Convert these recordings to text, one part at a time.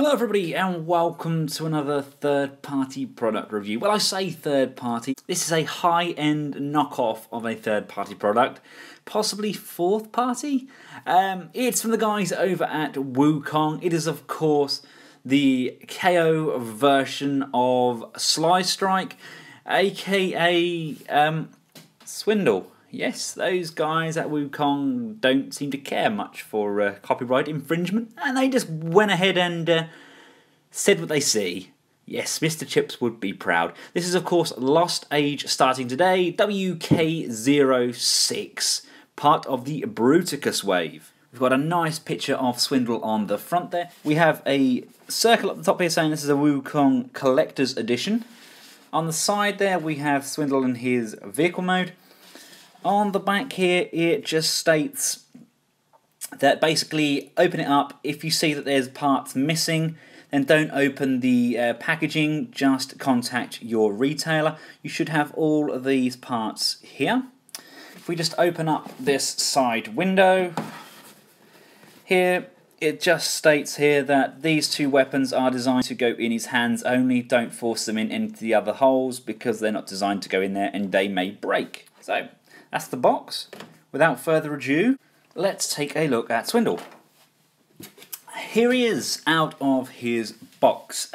Hello everybody and welcome to another third-party product review. Well, I say third-party. This is a high-end knockoff of a third-party product, possibly fourth-party. It's from the guys over at WUKONG. It is, of course, the KO version of Slice Strike, aka Swindle. Yes, those guys at WUKONG don't seem to care much for copyright infringement, and they just went ahead and said what they see. Yes, Mr. Chips would be proud. This is, of course, Lost Age starting today, WK-06, part of the Bruticus wave. We've got a nice picture of Swindle on the front there. We have a circle at the top here saying this is a WUKONG Collector's Edition. On the side there we have Swindle in his vehicle mode. On the back here, it just states that basically open it up. If you see that there's parts missing, then don't open the packaging, just contact your retailer. You should have all of these parts here. If we just open up this side window, here it just states here that these two weapons are designed to go in his hands only. Don't force them in into the other holes because they're not designed to go in there and they may break. So that's the box. Without further ado, let's take a look at Swindle. Here he is out of his box.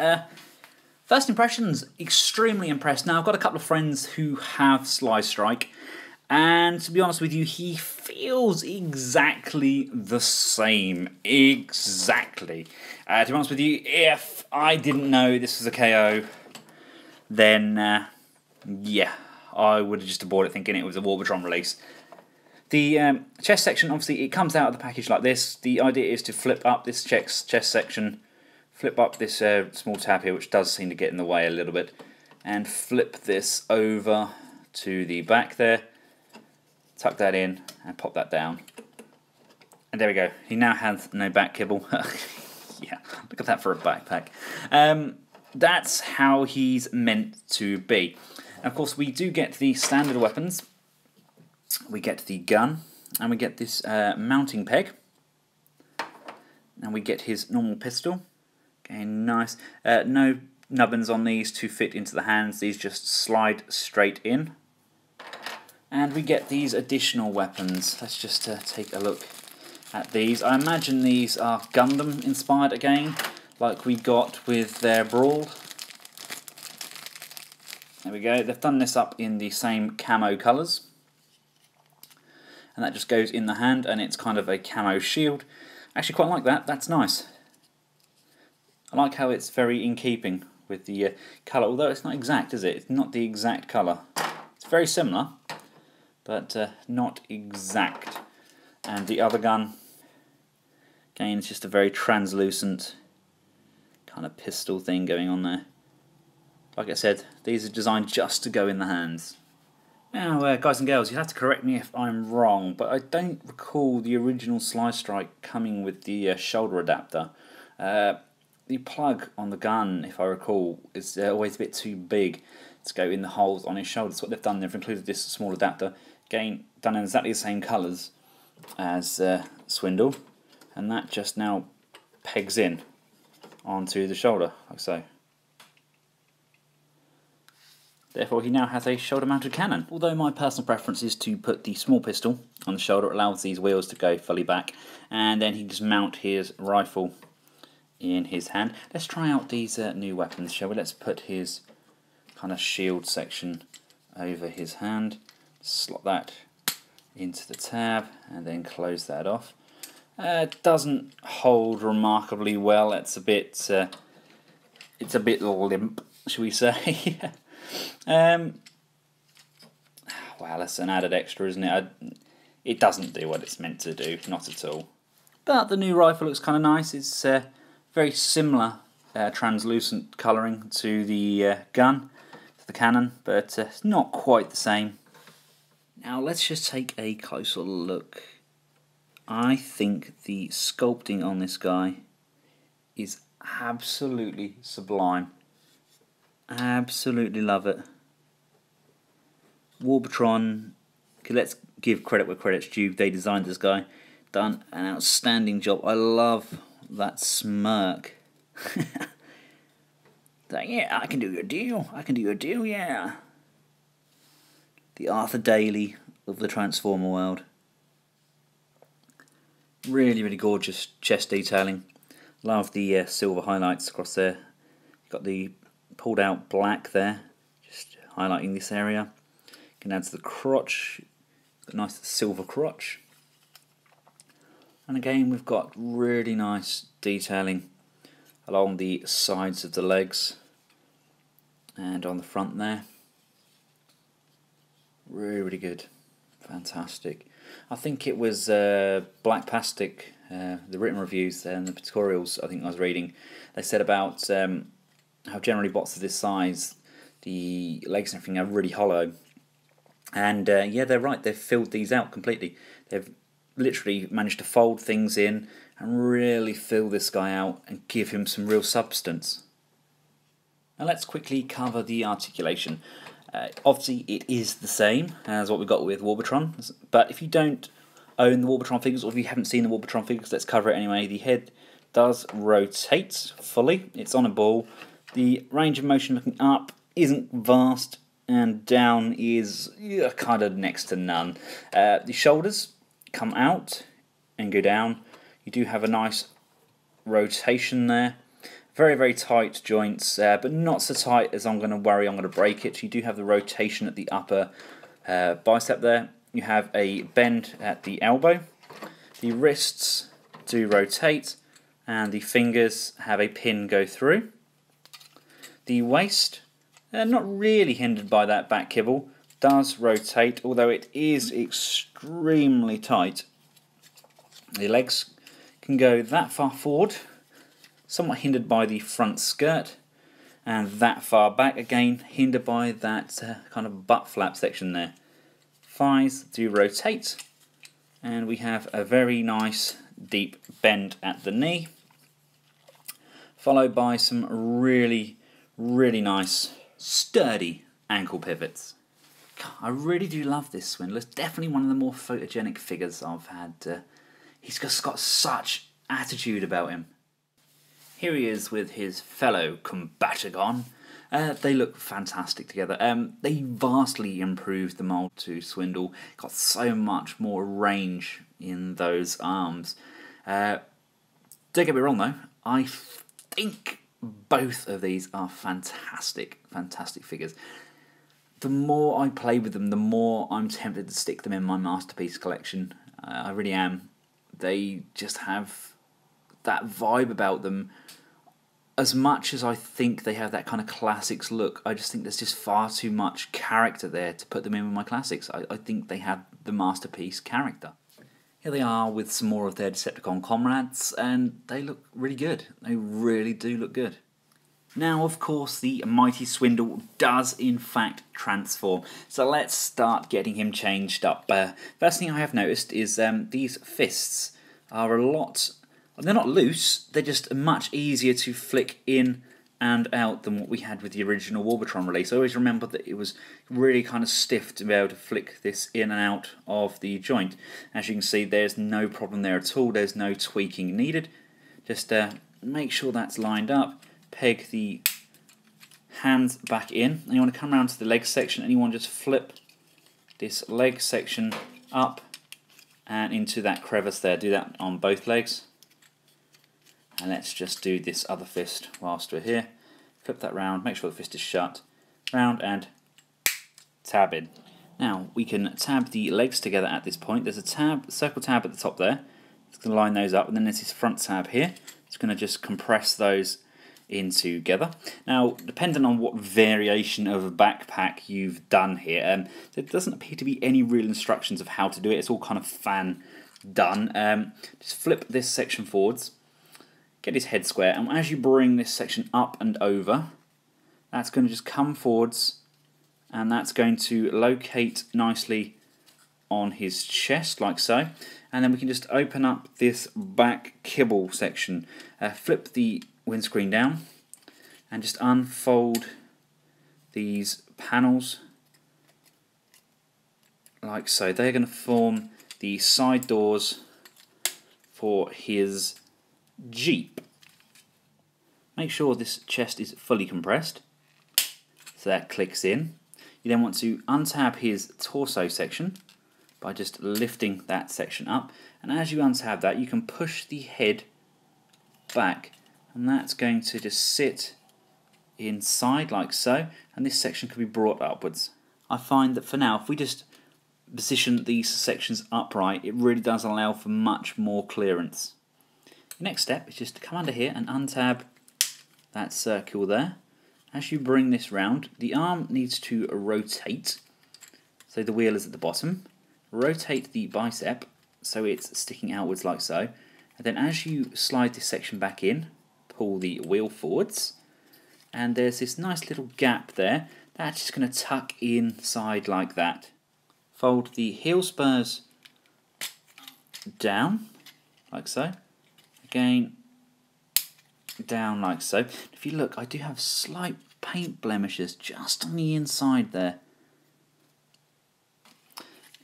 First impressions, extremely impressed. Now, I've got a couple of friends who have Slice Strike, and to be honest with you, he feels exactly the same. Exactly. To be honest with you, if I didn't know this was a KO, then yeah, I would have just bought it thinking it was a Warbotron release. The chest section, obviously, it comes out of the package like this. The idea is to flip up this chest section, flip up this small tab here, which does seem to get in the way a little bit, and flip this over to the back there, tuck that in, and pop that down. And there we go. He now has no back kibble. Yeah, look at that for a backpack. That's how he's meant to be. And of course, we do get the standard weapons. We get the gun, and we get this mounting peg, and we get his normal pistol. Okay, nice. No nubbins on these to fit into the hands. These just slide straight in. And we get these additional weapons. Let's just take a look at these. I imagine these are Gundam inspired again, like we got with their Brawl. There we go. They've done this up in the same camo colours. And that just goes in the hand, and it's kind of a camo shield. Actually quite like that. That's nice. I like how it's very in keeping with the colour, although it's not exact, is it? It's not the exact colour. It's very similar, but not exact. And the other gun, again, it's just a very translucent kind of pistol thing going on there. Like I said, these are designed just to go in the hands. Now, guys and girls, you have to correct me if I'm wrong, but I don't recall the original Slice Strike coming with the shoulder adapter. The plug on the gun, if I recall, is always a bit too big to go in the holes on his shoulders. What they've done, they've included this small adapter, again, done in exactly the same colours as Swindle, and that just now pegs in onto the shoulder, like so. Therefore, he now has a shoulder-mounted cannon. Although my personal preference is to put the small pistol on the shoulder, it allows these wheels to go fully back, and then he can just mount his rifle in his hand. Let's try out these new weapons, shall we? Let's put his kind of shield section over his hand, slot that into the tab, and then close that off. It doesn't hold remarkably well. It's a bit limp, shall we say? Well, that's an added extra, isn't it? It doesn't do what it's meant to do, not at all. But the new rifle looks kind of nice. It's very similar translucent colouring to the gun, to the cannon, but not quite the same. Now let's just take a closer look. I think the sculpting on this guy is absolutely sublime. Absolutely love it. Warbotron, okay, let's give credit where credit's due. They designed this guy, done an outstanding job. I love that smirk So, yeah, I can do your deal. I can do your deal, yeah. The Arthur Daly of the Transformer world. Really, really gorgeous chest detailing. Love the silver highlights across there. Got the pulled out black there, just highlighting this area. Can add to the crotch. Got a nice silver crotch. And again, we've got really nice detailing along the sides of the legs and on the front there. Really, really good. Fantastic. I think it was Black Plastic, the written reviews and the tutorials I think I was reading, they said about how generally bots of this size, the legs and everything are really hollow. And yeah, they're right, they've filled these out completely. They've literally managed to fold things in and really fill this guy out and give him some real substance. Now let's quickly cover the articulation. Obviously it is the same as what we've got with Warbotron, but if you don't own the Warbotron figures, or if you haven't seen the Warbotron figures, let's cover it anyway. The head does rotate fully, it's on a ball. The range of motion looking up isn't vast, and down is kind of next to none. The shoulders come out and go down. You do have a nice rotation there. Very, very tight joints, but not so tight as I'm going to worry I'm going to break it. You do have the rotation at the upper bicep there. You have a bend at the elbow. The wrists do rotate, and the fingers have a pin go through. The waist, not really hindered by that back kibble, does rotate, although it is extremely tight. The legs can go that far forward, somewhat hindered by the front skirt, and that far back, again hindered by that kind of butt flap section there. Thighs do rotate, and we have a very nice deep bend at the knee, followed by some really, really nice sturdy ankle pivots. God, I really do love this Swindle. It's definitely one of the more photogenic figures I've had. He's just got such attitude about him. Here he is with his fellow Combatagon. They look fantastic together. They vastly improved the mould to Swindle. Got so much more range in those arms. Don't get me wrong though, I think both of these are fantastic, fantastic figures. The more I play with them, the more I'm tempted to stick them in my masterpiece collection. I really am. They just have that vibe about them. As much as I think they have that kind of classics look, I just think there's just far too much character there to put them in with my classics. I think they have the masterpiece character. Here they are with some more of their Decepticon comrades, and they look really good. They really do look good. Now, of course, the mighty Swindle does in fact transform, so let's start getting him changed up. First thing I have noticed is these fists are a lot... They're not loose, they're just much easier to flick in and out than what we had with the original Warbotron release. I always remember that it was really kind of stiff to be able to flick this in and out of the joint. As you can see, there's no problem there at all, there's no tweaking needed. Just make sure that's lined up, peg the hands back in, and you want to come around to the leg section and you want to just flip this leg section up and into that crevice there. Do that on both legs. And let's just do this other fist whilst we're here. Flip that round, make sure the fist is shut. Round and tab in. Now we can tab the legs together at this point. There's a tab, circle tab at the top there. It's going to line those up, and then there's this front tab here. It's going to just compress those in together. Now, depending on what variation of a backpack you've done here, there doesn't appear to be any real instructions of how to do it. It's all kind of fan done. Just flip this section forwards. Get his head square, and as you bring this section up and over, that's going to just come forwards, and that's going to locate nicely on his chest, like so. And then we can just open up this back kibble section, flip the windscreen down, and just unfold these panels, like so. They're going to form the side doors for his Jeep. Make sure this chest is fully compressed, so that clicks in. You then want to untab his torso section by just lifting that section up, and as you untab that you can push the head back, and that's going to just sit inside like so, and this section can be brought upwards. I find that for now, if we just position these sections upright, it really does allow for much more clearance. The next step is just to come under here and untab that circle there. As you bring this round, the arm needs to rotate, so the wheel is at the bottom. Rotate the bicep so it's sticking outwards like so, and then as you slide this section back in, pull the wheel forwards, and there's this nice little gap there that's just going to tuck inside like that. Fold the heel spurs down like so, again down like so. If you look, I do have slight paint blemishes just on the inside there.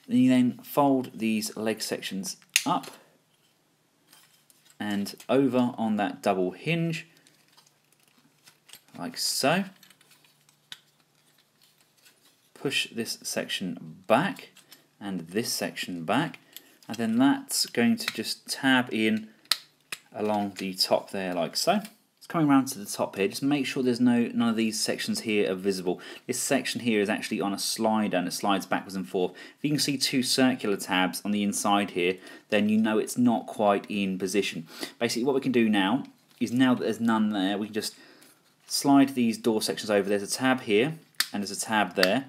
Then you then fold these leg sections up and over on that double hinge like so. Push this section back and this section back, and then that's going to just tab in along the top there like so. It's coming around to the top here. Just make sure there's none of these sections here are visible. This section here is actually on a slider and it slides backwards and forth. If you can see two circular tabs on the inside here, then you know it's not quite in position. Basically what we can do now is, now that there's none there, we can just slide these door sections over. There's a tab here and there's a tab there,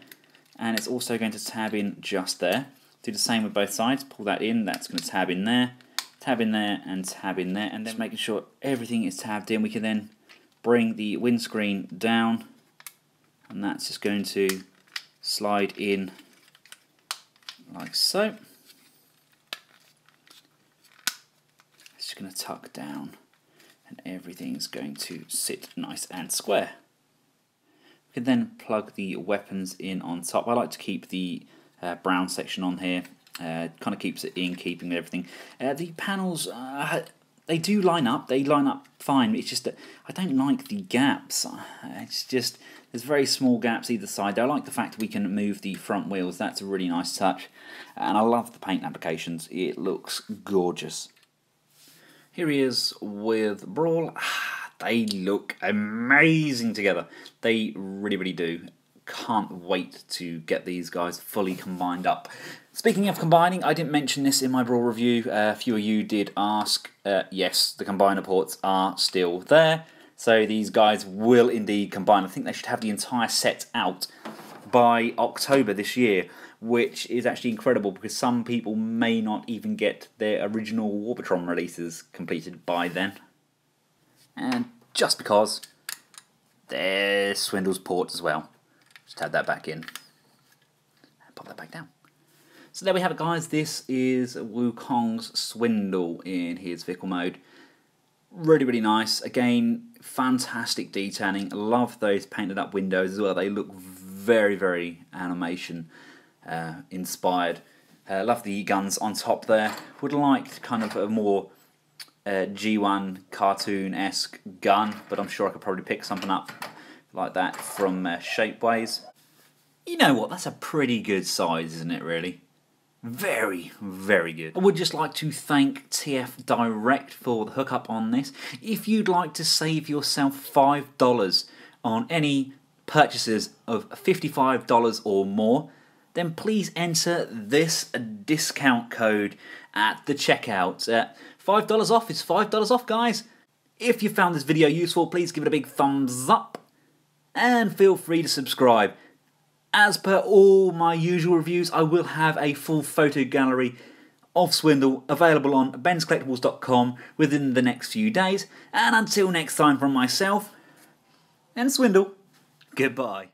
and it's also going to tab in just there. Do the same with both sides. Pull that in, that's going to tab in there, tab in there, and tab in there, and then making sure everything is tabbed in. We can then bring the windscreen down, and that's just going to slide in like so. It's just going to tuck down, and everything's going to sit nice and square. We can then plug the weapons in on top. I like to keep the brown section on here. Kind of keeps it in keeping with everything. The panels, they do line up. They line up fine. It's just that I don't like the gaps. It's just, there's very small gaps either side. I like the fact that we can move the front wheels. That's a really nice touch. And I love the paint applications. It looks gorgeous. Here he is with Brawl. They look amazing together. They really, really do. Can't wait to get these guys fully combined up. Speaking of combining, I didn't mention this in my Brawl review. A few of you did ask. Yes, the combiner ports are still there. So these guys will indeed combine. I think they should have the entire set out by October this year, which is actually incredible because some people may not even get their original Warbotron releases completed by then. And just because, there's Swindle's port as well. Just add that back in and pop that back down. So there we have it, guys. This is WUKONG's Swindle in his vehicle mode. Really, really nice. Again, fantastic detailing. Love those painted up windows as well. They look very, very animation inspired. Love the guns on top there. Would like kind of a more G1 cartoon-esque gun, but I'm sure I could probably pick something up like that from Shapeways. You know what, that's a pretty good size, isn't it, really? Very, very good. I would just like to thank TF Direct for the hookup on this. If you'd like to save yourself $5 on any purchases of $55 or more, then please enter this discount code at the checkout. $5 off is $5 off, guys. If you found this video useful, please give it a big thumbs up and feel free to subscribe. As per all my usual reviews, I will have a full photo gallery of Swindle available on Benscollectables.com within the next few days. And until next time, from myself and Swindle, goodbye.